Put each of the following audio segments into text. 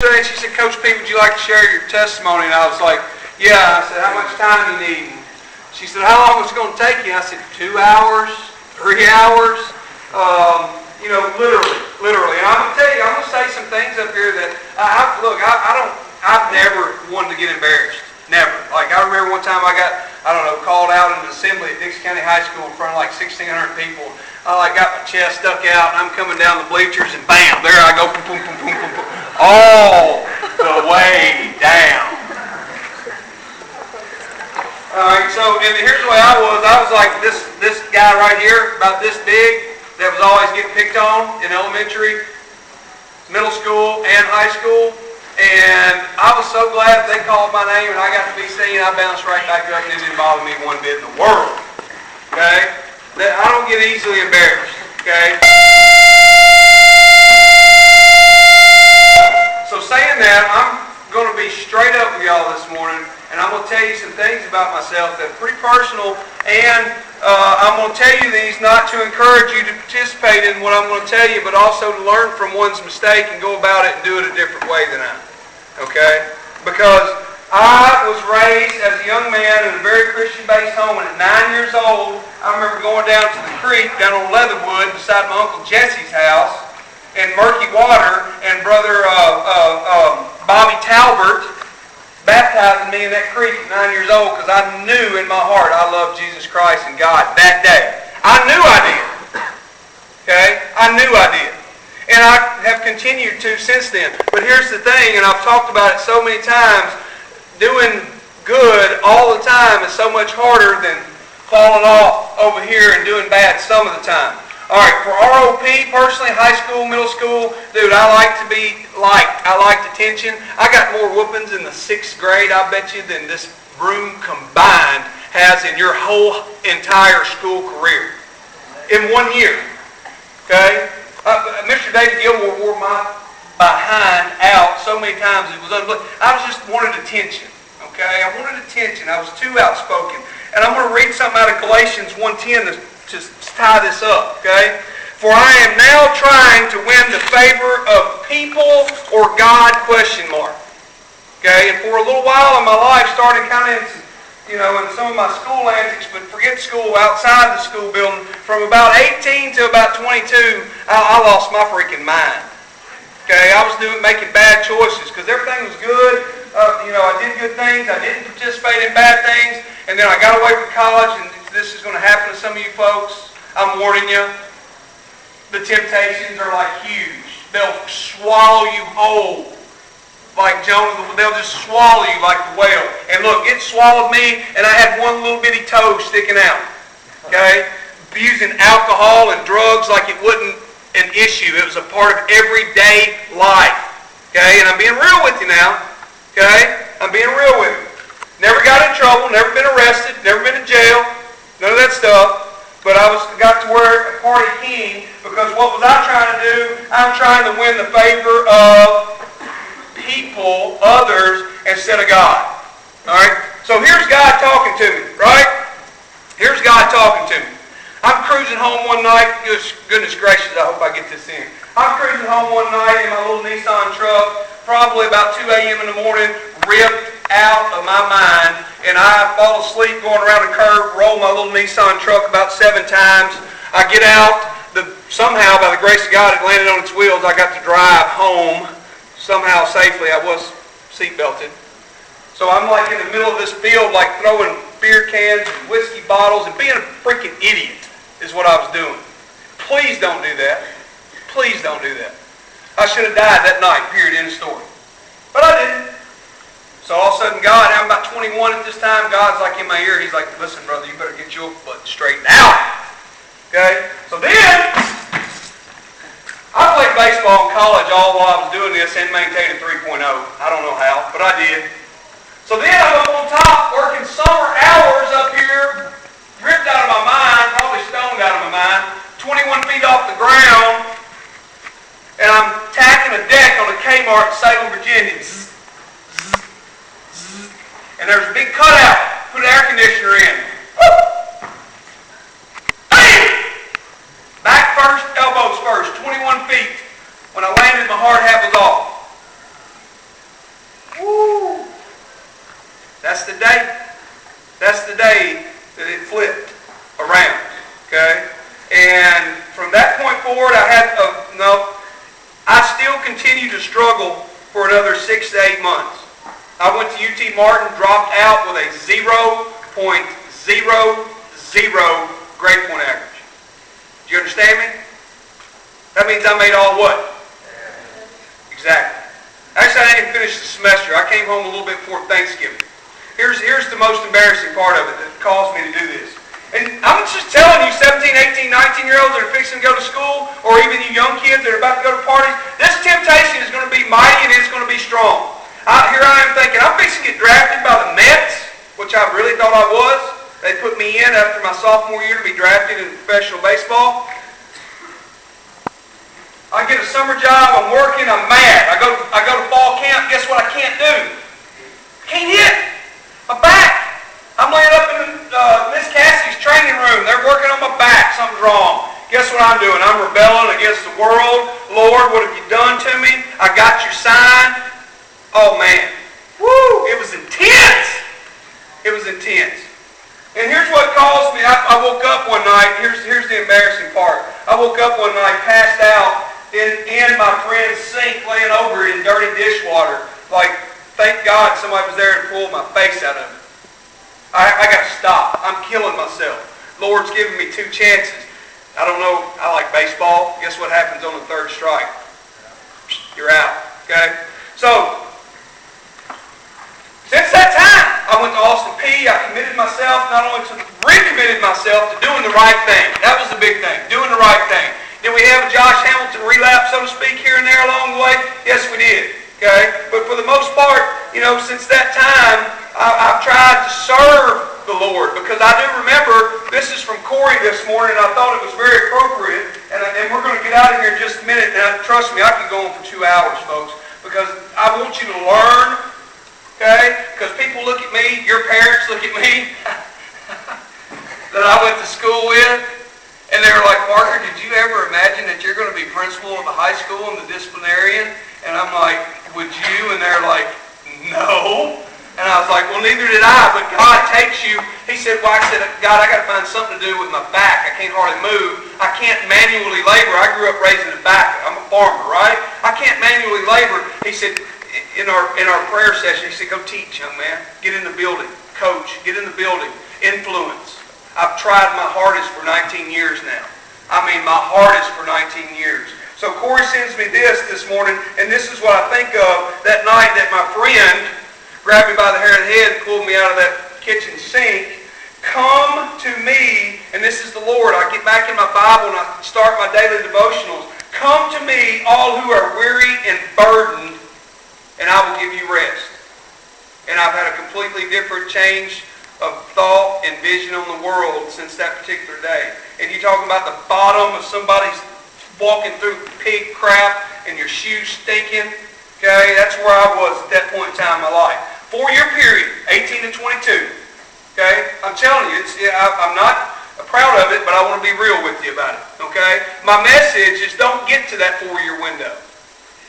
yesterday, and she said, Coach P, would you like to share your testimony? And I was like, yeah. I said, how much time you need? She said, how long is it going to take you? I said, 2 hours, 3 hours. Literally. And I'm going to tell you, I'm going to say some things up here that, I've never wanted to get embarrassed. Never. Like, I remember one time I got, called out in an assembly at Dixie County High School in front of like 1,600 people. I got my chest stuck out, and I'm coming down the bleachers, and bam, there I go, boom, boom, boom, boom, boom, boom, all the way down. All right, so, and here's the way I was. I was like this guy right here, about this big, that was always getting picked on in elementary, middle school, and high school. And I was so glad they called my name and I got to be seen. I bounced right back up and it didn't bother me one bit in the world. Okay? I don't get easily embarrassed. Okay? So saying that, I'm going to be straight up with y'all this morning, and I'm going to tell you some things about myself that are pretty personal, and I'm going to tell you these not to encourage you to participate in what I'm going to tell you, but also to learn from one's mistake and go about it and do it a different way than I. Okay? Because I was raised as a young man in a very Christian-based home, and at 9 years old, I remember going down to the creek down on Leatherwood beside my Uncle Jesse's house in murky water, and Brother Bobby Talbert baptizing me in that creek at 9 years old because I knew in my heart I loved Jesus Christ and God that day. I knew I did. Okay? I knew I did. And I have continued to since then. But here's the thing, and I've talked about it so many times, doing good all the time is so much harder than falling off over here and doing bad some of the time. All right, for ROP, personally, high school, middle school, dude, I like to be liked. I liked attention. I got more whoopings in the 6th grade, I bet you, than this room combined has in your whole entire school career. In 1 year. Okay? Mr. David Gilmore wore my behind out so many times it was unbelievable. I just wanted attention. Okay? I wanted attention. I was too outspoken. And I'm going to read something out of Galatians 1:10 to tie this up. Okay? For I am now trying to win the favor of people or God, ? Okay? And for a little while in my life, started kind of in some of my school antics, but forget school, outside the school building, from about 18 to about 22, I lost my freaking mind. Okay, I was making bad choices because everything was good. I did good things. I didn't participate in bad things. And then I got away from college, and this is going to happen to some of you folks. I'm warning you. The temptations are like huge. They'll swallow you whole. Like Jonah, they'll just swallow you like the whale. And look, it swallowed me, and I had one little bitty toe sticking out. Okay? Using alcohol and drugs like it wasn't an issue. It was a part of everyday life. Okay? And I'm being real with you now. Okay? I'm being real with you. Never got in trouble, never been arrested, never been in jail, none of that stuff. But I got to wear a party king because what was I trying to do? I'm trying to win the favor of people, others, instead of God. Alright? So here's God talking to me, right? Here's God talking to me. I'm cruising home one night. Goodness gracious, I hope I get this in. I'm cruising home one night in my little Nissan truck, probably about 2 a.m. in the morning, ripped out of my mind, and I fall asleep going around a curve, roll my little Nissan truck about 7 times. I get out. Somehow, by the grace of God, it landed on its wheels. I got to drive home. Somehow safely. I was seatbelted. So I'm like in the middle of this field, like throwing beer cans and whiskey bottles and being a freaking idiot is what I was doing. Please don't do that. Please don't do that. I should have died that night, period, end of story. But I didn't. So all of a sudden God, I'm about 21 at this time, God's like in my ear, He's like, listen brother, you better get your butt straightened out. Okay? So then, I played baseball in college all while I was doing this and maintained a 3.0. I don't know how, but I did. So then I'm up on top working summer hours up here, ripped out of my mind, probably stoned out of my mind, 21 feet off the ground, and I'm tacking a deck on a Kmart in Salem, Virginia. Zzz, zzz, zzz. And there's a big cutout. Put an air conditioner in. Woo! Bam! Back first, elbows first, 21 feet. When I landed, my hard hat was off. That's the day. That's the day that it flipped around, okay? And from that point forward, I still continue to struggle for another 6 to 8 months. I went to UT Martin, dropped out with a 0.00 grade point average. Do you understand me? That means I made all what? Exactly. Actually, I didn't finish the semester. I came home a little bit before Thanksgiving. Here's the most embarrassing part of it that caused me to do this. And I'm just telling you, 17, 18, 19-year-olds that are fixing to go to school, or even you young kids that are about to go to parties, this temptation is going to be mighty and it's going to be strong. Here I am thinking, I'm fixing to get drafted by the Mets, which I really thought I was. They put me in after my sophomore year to be drafted in professional baseball. I get a summer job, I'm working, I'm mad. I go to fall camp, guess what I can't do? Can't hit. My back. I'm laying up in Miss Cassie's training room. They're working on my back. Something's wrong. Guess what I'm doing? I'm rebelling against the world. Lord, what have you done to me? I got your sign. Oh, man. Woo! It was intense. It was intense. And here's what caused me. I woke up one night. Here's the embarrassing part. I woke up one night, passed out in my friend's sink, laying over in dirty dishwater. Like, thank God somebody was there and pulled my face out of it. I got to stop. I'm killing myself. Lord's given me 2 chances. I don't know. I like baseball. Guess what happens on the 3rd strike? You're out. Okay? So, since that time, I went to Austin Peay. I committed myself, recommitted myself to doing the right thing. That was the big thing, doing the right thing. Did we have a Josh Hamilton relapse, so to speak, here and there along the way? Yes, we did. Okay? But for the most part, since that time, I've tried to serve the Lord, because I do remember, this is from Corey this morning, and I thought it was very appropriate, and we're going to get out of here in just a minute. Now, trust me, I could go on for 2 hours, folks, because I want you to learn, okay? Because people look at me, your parents look at me, that I went to school with, and they were like, Parker, did you ever imagine that you're going to be principal of a high school and the disciplinarian? And I'm like, would you? And they're like, no. And I was like, well, neither did I, but God takes you. He said, well, I said, God, I got to find something to do with my back. I can't hardly move. I can't manually labor. I grew up raising a back. I'm a farmer, right? I can't manually labor. He said, in our prayer session, he said, go teach, young man. Get in the building. Coach, get in the building. Influence. I've tried my hardest for 19 years now. I mean, my hardest for 19 years. So Corey sends me this morning, and this is what I think of that night that my friend grabbed me by the hair of the head and pulled me out of that kitchen sink. Come to me, and this is the Lord. I get back in my Bible and I start my daily devotionals. Come to me, all who are weary and burdened, and I will give you rest. And I've had a completely different change of thought and vision on the world since that particular day. And you're talking about the bottom of somebody's walking through pig crap and your shoes stinking. Okay, that's where I was at that point in time in my life. 4-year period, 18 to 22. Okay, I'm telling you, I'm not proud of it, but I want to be real with you about it. Okay, my message is don't get to that 4-year window.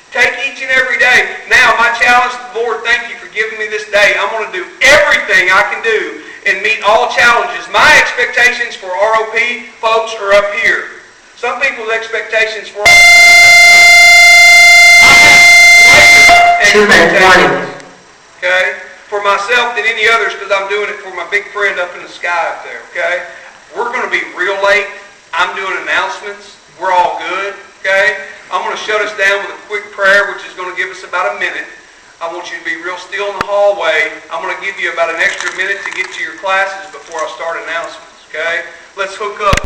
Take each and every day. Now, my challenge to the Lord, thank you for giving me this day. I'm going to do everything I can do and meet all challenges. My expectations for ROP, folks, are up here. Some people's expectations for okay, for myself than any others, because I'm doing it for my big friend up in the sky up there, okay? We're going to be real late. I'm doing announcements. We're all good, okay? I'm going to shut us down with a quick prayer, which is going to give us about a minute. I want you to be real still in the hallway. I'm going to give you about an extra minute to get to your classes before I start announcements, okay? Let's hook up.